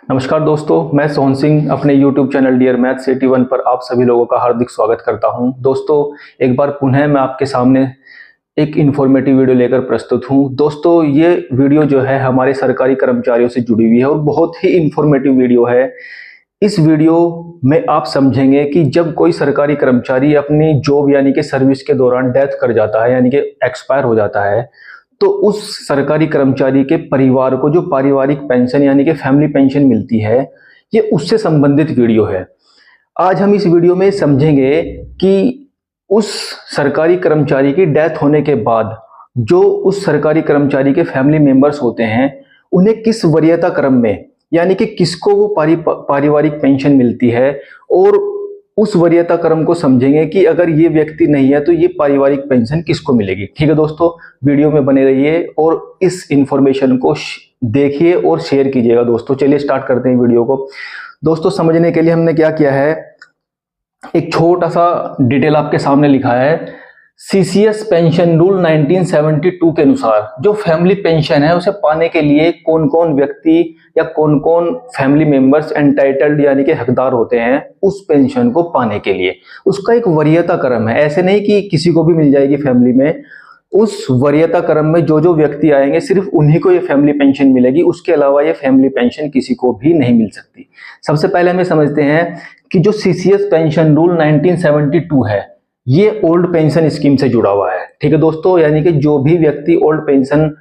नमस्कार दोस्तों, मैं सोहन सिंह अपने YouTube चैनल डियर मैथ्स 81 पर आप सभी लोगों का हार्दिक स्वागत करता हूं। दोस्तों, एक बार पुनः मैं आपके सामने एक इन्फॉर्मेटिव वीडियो लेकर प्रस्तुत हूं। दोस्तों, ये वीडियो जो है हमारे सरकारी कर्मचारियों से जुड़ी हुई है और बहुत ही इन्फॉर्मेटिव वीडियो है। इस वीडियो में आप समझेंगे कि जब कोई सरकारी कर्मचारी अपनी जॉब यानी कि सर्विस के दौरान डेथ कर जाता है यानी कि एक्सपायर हो जाता है, तो उस सरकारी कर्मचारी के परिवार को जो पारिवारिक पेंशन यानी कि फैमिली पेंशन मिलती है, ये उससे संबंधित वीडियो है। आज हम इस वीडियो में समझेंगे कि उस सरकारी कर्मचारी की डेथ होने के बाद जो उस सरकारी कर्मचारी के फैमिली मेंबर्स होते हैं, उन्हें किस वरीयता क्रम में यानी कि किसको वो पारिवारिक पेंशन मिलती है, और उस वरीयता क्रम को समझेंगे कि अगर ये व्यक्ति नहीं है तो ये पारिवारिक पेंशन किसको मिलेगी। ठीक है दोस्तों, वीडियो में बने रहिए और इस इंफॉर्मेशन को देखिए और शेयर कीजिएगा। दोस्तों चलिए स्टार्ट करते हैं वीडियो को। दोस्तों, समझने के लिए हमने क्या किया है, एक छोटा सा डिटेल आपके सामने लिखा है। सीसीएस पेंशन रूल 1972 के अनुसार जो फैमिली पेंशन है उसे पाने के लिए कौन कौन व्यक्ति या कौन कौन फैमिली मेंबर्स एंटाइटल्ड यानी कि हकदार होते हैं उस पेंशन को पाने के लिए, उसका एक वरीयता क्रम है। ऐसे नहीं कि किसी को भी मिल जाएगी फैमिली में, उस वरीयता क्रम में जो जो व्यक्ति आएंगे सिर्फ उन्हीं को ये फैमिली पेंशन मिलेगी, उसके अलावा ये फैमिली पेंशन किसी को भी नहीं मिल सकती। सबसे पहले हमें समझते हैं कि जो सीसीएस पेंशन रूल 1972 है, ये ओल्ड पेंशन स्कीम से जुड़ा हुआ है। ठीक है दोस्तों, यानी कि जो भी व्यक्ति ओल्ड पेंशन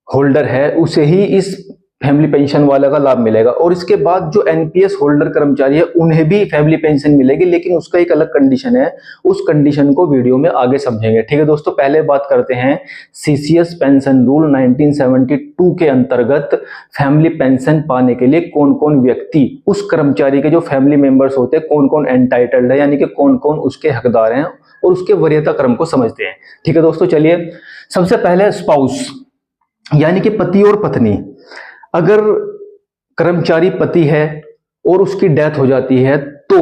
होल्डर है उसे ही इस फैमिली पेंशन वाला का लाभ मिलेगा। और इसके बाद जो एनपीएस होल्डर कर्मचारी है उन्हें भी फैमिली पेंशन मिलेगी, लेकिन उसका एक अलग कंडीशन है। उस कंडीशन को वीडियो में आगे समझेंगे। ठीक है दोस्तों, पहले बात करते हैं सीसीएस पेंशन रूल 1972 के अंतर्गत फैमिली पेंशन पाने के लिए कौन कौन व्यक्ति, उस कर्मचारी के जो फैमिली मेंबर्स होते हैं कौन कौन एंटाइटल्ड है यानी कि कौन कौन उसके हकदार हैं, और उसके वरीयता क्रम को समझते हैं। ठीक है दोस्तों, चलिए सबसे पहले स्पाउस यानी कि पति और पत्नी। अगर कर्मचारी पति है और उसकी डेथ हो जाती है तो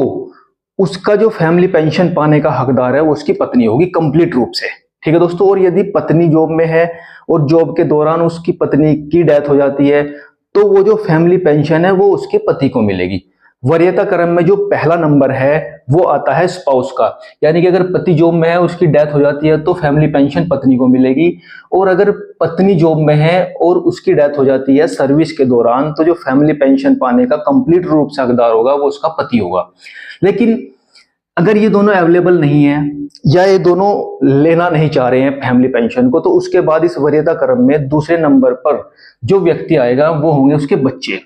उसका जो फैमिली पेंशन पाने का हकदार है वो उसकी पत्नी होगी कंप्लीट रूप से। ठीक है दोस्तों, और यदि पत्नी जॉब में है और जॉब के दौरान उसकी पत्नी की डेथ हो जाती है तो वो जो फैमिली पेंशन है वो उसके पति को मिलेगी। वरीयता क्रम में जो पहला नंबर है वो आता है स्पाउस का, यानी कि अगर पति जॉब में है उसकी डेथ हो जाती है तो फैमिली पेंशन पत्नी को मिलेगी, और अगर पत्नी जॉब में है और उसकी डेथ हो जाती है सर्विस के दौरान तो जो फैमिली पेंशन पाने का कंप्लीट रूप से हकदार होगा वो उसका पति होगा। लेकिन अगर ये दोनों अवेलेबल नहीं है या ये दोनों लेना नहीं चाह रहे हैं फैमिली पेंशन को, तो उसके बाद इस वरीयता क्रम में दूसरे नंबर पर जो व्यक्ति आएगा वो होंगे उसके बच्चे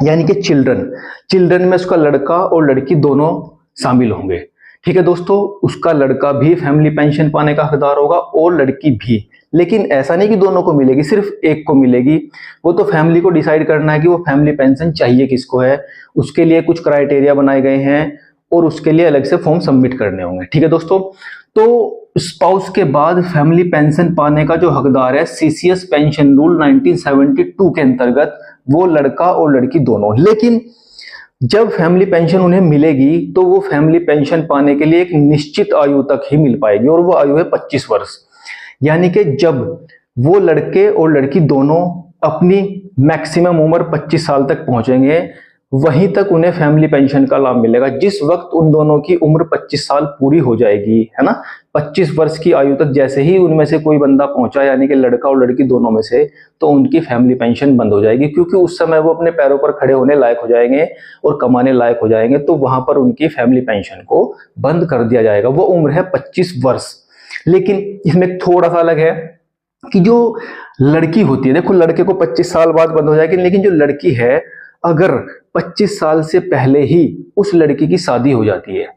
यानी कि चिल्ड्रन में उसका लड़का और लड़की दोनों शामिल होंगे। ठीक है दोस्तों, उसका लड़का भी फैमिली पेंशन पाने का हकदार होगा और लड़की भी, लेकिन ऐसा नहीं कि दोनों को मिलेगी, सिर्फ एक को मिलेगी। वो तो फैमिली को डिसाइड करना है कि वो फैमिली पेंशन चाहिए किसको है, उसके लिए कुछ क्राइटेरिया बनाए गए हैं और उसके लिए अलग से फॉर्म सबमिट करने होंगे। ठीक है दोस्तों, तो स्पाउस के बाद फैमिली पेंशन पाने का जो हकदार है सीसीएस पेंशन रूल 1972 के अंतर्गत वो लड़का और लड़की दोनों। लेकिन जब फैमिली पेंशन उन्हें मिलेगी तो वो फैमिली पेंशन पाने के लिए एक निश्चित आयु तक ही मिल पाएगी, और वो आयु है 25 वर्ष। यानी कि जब वो लड़के और लड़की दोनों अपनी मैक्सिमम उम्र 25 साल तक पहुंचेंगे वहीं तक उन्हें फैमिली पेंशन का लाभ मिलेगा। जिस वक्त उन दोनों की उम्र 25 साल पूरी हो जाएगी, है ना, 25 वर्ष की आयु तक जैसे ही उनमें से कोई बंदा पहुंचा यानी कि लड़का और लड़की दोनों में से, तो उनकी फैमिली पेंशन बंद हो जाएगी, क्योंकि उस समय वो अपने पैरों पर खड़े होने लायक हो जाएंगे और कमाने लायक हो जाएंगे, तो वहां पर उनकी फैमिली पेंशन को बंद कर दिया जाएगा। वो उम्र है 25 वर्ष। लेकिन इसमें थोड़ा सा अलग है कि जो लड़की होती है, देखो लड़के को 25 साल बाद बंद हो जाएगी, लेकिन जो लड़की है अगर 25 साल से पहले ही उस लड़की की शादी हो जाती है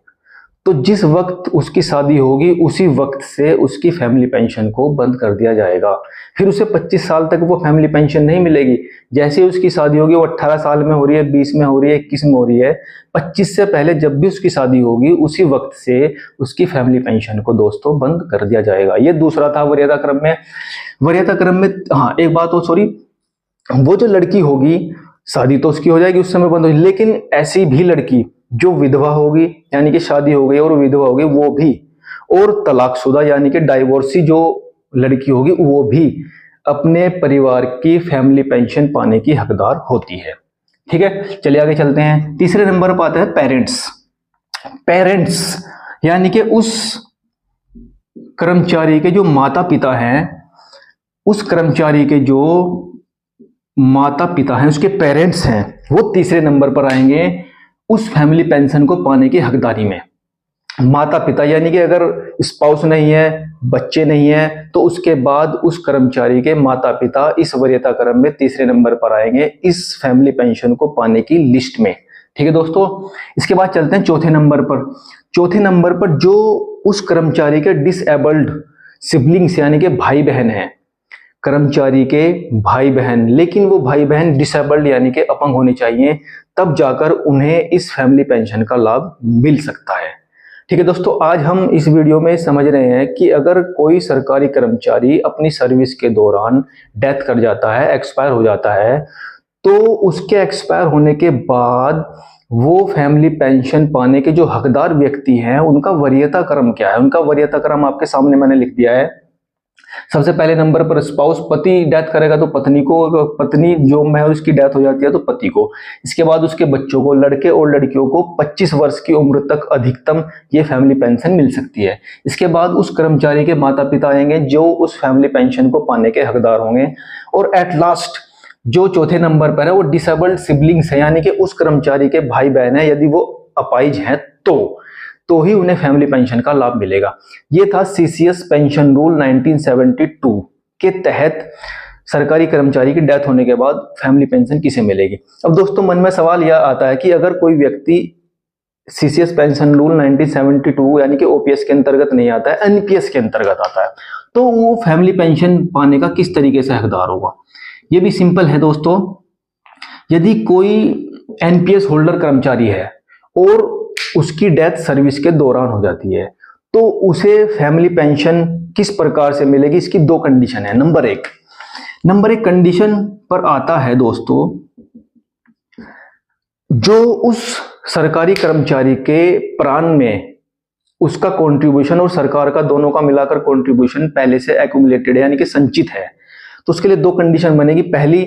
तो जिस वक्त उसकी शादी होगी उसी वक्त से उसकी फैमिली पेंशन को बंद कर दिया जाएगा। फिर उसे 25 साल तक वो फैमिली पेंशन नहीं मिलेगी। जैसे ही उसकी शादी होगी, वो 18 साल में हो रही है, 20 में हो रही है, 21 में हो रही है, 25 से पहले जब भी उसकी शादी होगी उसी वक्त से उसकी फैमिली पेंशन को दोस्तों बंद कर दिया जाएगा। ये दूसरा था वरीयता क्रम में। वरीयता क्रम में हाँ एक बात हो, सॉरी, वो जो लड़की होगी शादी तो उसकी हो जाएगी, उस समय बंद हो जाएगी, लेकिन ऐसी भी लड़की जो विधवा होगी यानी कि शादी हो गई और विधवा हो गई वो भी, और तलाकशुदा यानी कि डाइवोर्सी जो लड़की होगी वो भी अपने परिवार की फैमिली पेंशन पाने की हकदार होती है। ठीक है, चलिए आगे चलते हैं। तीसरे नंबर पर आता है पेरेंट्स। पेरेंट्स यानी कि उस कर्मचारी के जो माता पिता हैं, उस कर्मचारी के जो माता पिता हैं, उसके पेरेंट्स हैं, वो तीसरे नंबर पर आएंगे उस फैमिली पेंशन को पाने की हकदारी में। माता पिता यानी कि अगर स्पाउस नहीं है, बच्चे नहीं है, तो उसके बाद उस कर्मचारी के माता पिता इस वरीयता क्रम में तीसरे नंबर पर आएंगे इस फैमिली पेंशन को पाने की लिस्ट में। ठीक है दोस्तों, इसके बाद चलते हैं चौथे नंबर पर। चौथे नंबर पर जो उस कर्मचारी के डिसेबल्ड सिबलिंग्स यानी कि भाई बहन हैं, कर्मचारी के भाई बहन, लेकिन वो भाई बहन डिसेबल्ड यानी कि अपंग होने चाहिए, तब जाकर उन्हें इस फैमिली पेंशन का लाभ मिल सकता है। ठीक है दोस्तों, आज हम इस वीडियो में समझ रहे हैं कि अगर कोई सरकारी कर्मचारी अपनी सर्विस के दौरान डेथ कर जाता है, एक्सपायर हो जाता है, तो उसके एक्सपायर होने के बाद वो फैमिली पेंशन पाने के जो हकदार व्यक्ति हैं, उनका वरीयता क्रम क्या है। उनका वरीयता क्रम आपके सामने मैंने लिख दिया है। सबसे पहले नंबर पर स्पाउस, पति डेथ करेगा तो पत्नी को, पत्नी जो है उसकी डेथ हो जाती है तो पति को। इसके बाद उसके बच्चों को, लड़के और लड़कियों को 25 वर्ष की उम्र तक अधिकतम ये फैमिली पेंशन मिल सकती है। इसके बाद उस कर्मचारी के माता पिता आएंगे जो उस फैमिली पेंशन को पाने के हकदार होंगे। और एट लास्ट जो चौथे नंबर पर है वो डिसेबल्ड सिबलिंग्स है, यानी कि उस कर्मचारी के भाई बहन है, यदि वो अपाहिज हैं तो ही उन्हें फैमिली पेंशन का लाभ मिलेगा। ये था सीसीएस पेंशन रूल 1972 के तहत सरकारी कर्मचारी की डेथ होने के बाद फैमिली पेंशन किसे मिलेगी। अब दोस्तों मन में सवाल यह आता है कि अगर कोई व्यक्ति सीसीएस पेंशन रूल 1972 यानी कि ओपीएस के अंतर्गत नहीं आता है, एनपीएस के अंतर्गत आता है, तो वो फैमिली पेंशन पाने का किस तरीके से हकदार होगा। ये भी सिंपल है दोस्तों। यदि कोई एनपीएस होल्डर कर्मचारी है और उसकी डेथ सर्विस के दौरान हो जाती है, तो उसे फैमिली पेंशन किस प्रकार से मिलेगी, इसकी दो कंडीशन है। नंबर एक कंडीशन पर आता है दोस्तों, जो उस सरकारी कर्मचारी के प्राण में उसका कंट्रीब्यूशन और सरकार का दोनों का मिलाकर कंट्रीब्यूशन पहले से एक्यूमुलेटेड है यानी कि संचित है। तो उसके लिए दो कंडीशन बनेगी। पहली,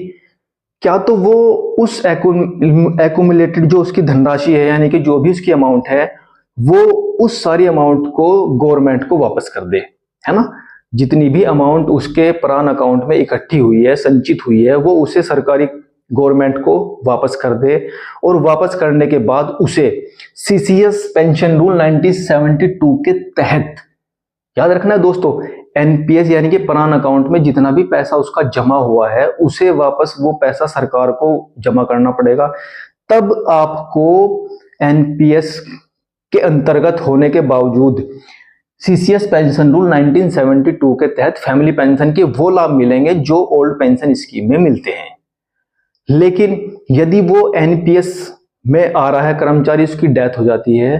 क्या तो वो उस एक्यूमुलेटेड जो उसकी धनराशि है यानी कि जो भी उसकी अमाउंट है, वो उस सारी अमाउंट को गवर्नमेंट को वापस कर दे, है ना। जितनी भी अमाउंट उसके प्राण अकाउंट में इकट्ठी हुई है, संचित हुई है, वो उसे सरकारी गवर्नमेंट को वापस कर दे। और वापस करने के बाद उसे सीसीएस पेंशन रूल 1972 के तहत, याद रखना है दोस्तों, एनपीएस यानी कि प्राण अकाउंट में जितना भी पैसा उसका जमा हुआ है, उसे वापस वो पैसा सरकार को जमा करना पड़ेगा। तब आपको एनपीएस के अंतर्गत होने के बावजूद सीसीएस पेंशन रूल 1972 के तहत फैमिली पेंशन के वो लाभ मिलेंगे जो ओल्ड पेंशन स्कीम में मिलते हैं। लेकिन यदि वो एनपीएस में आ रहा है कर्मचारी, उसकी डेथ हो जाती है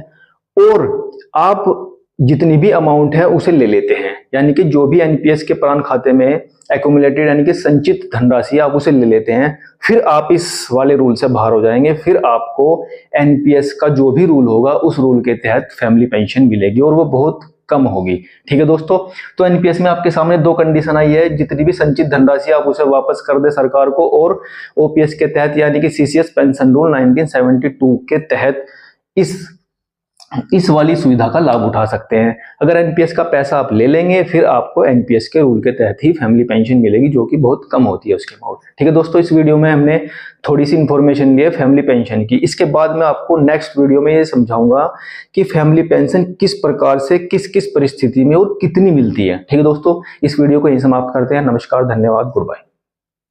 और आप जितनी भी अमाउंट है उसे ले लेते हैं, यानी कि जो भी एनपीएस के प्राण खाते में एक्यूमुलेटेड यानी कि संचित धनराशि आप उसे ले लेते हैं, फिर आप इस वाले रूल से बाहर हो जाएंगे। फिर आपको एनपीएस का जो भी रूल होगा उस रूल के तहत फैमिली पेंशन मिलेगी और वो बहुत कम होगी। ठीक है दोस्तों, तो एनपीएस में आपके सामने दो कंडीशन आई है, जितनी भी संचित धनराशि आप उसे वापस कर दे सरकार को, और ओपीएस के तहत यानी कि सीसीएस पेंशन रूल 1972 के तहत इस वाली सुविधा का लाभ उठा सकते हैं। अगर एनपीएस का पैसा आप ले लेंगे, फिर आपको एनपीएस के रूल के तहत ही फैमिली पेंशन मिलेगी, जो कि बहुत कम होती है उसकी अमाउंट। ठीक है दोस्तों, इस वीडियो में हमने थोड़ी सी इंफॉर्मेशन ली है फैमिली पेंशन की। इसके बाद मैं आपको नेक्स्ट वीडियो में ये समझाऊंगा कि फैमिली पेंशन किस प्रकार से किस किस परिस्थिति में और कितनी मिलती है। ठीक है दोस्तों, इस वीडियो को यहीं समाप्त करते हैं। नमस्कार, धन्यवाद, गुड बाय।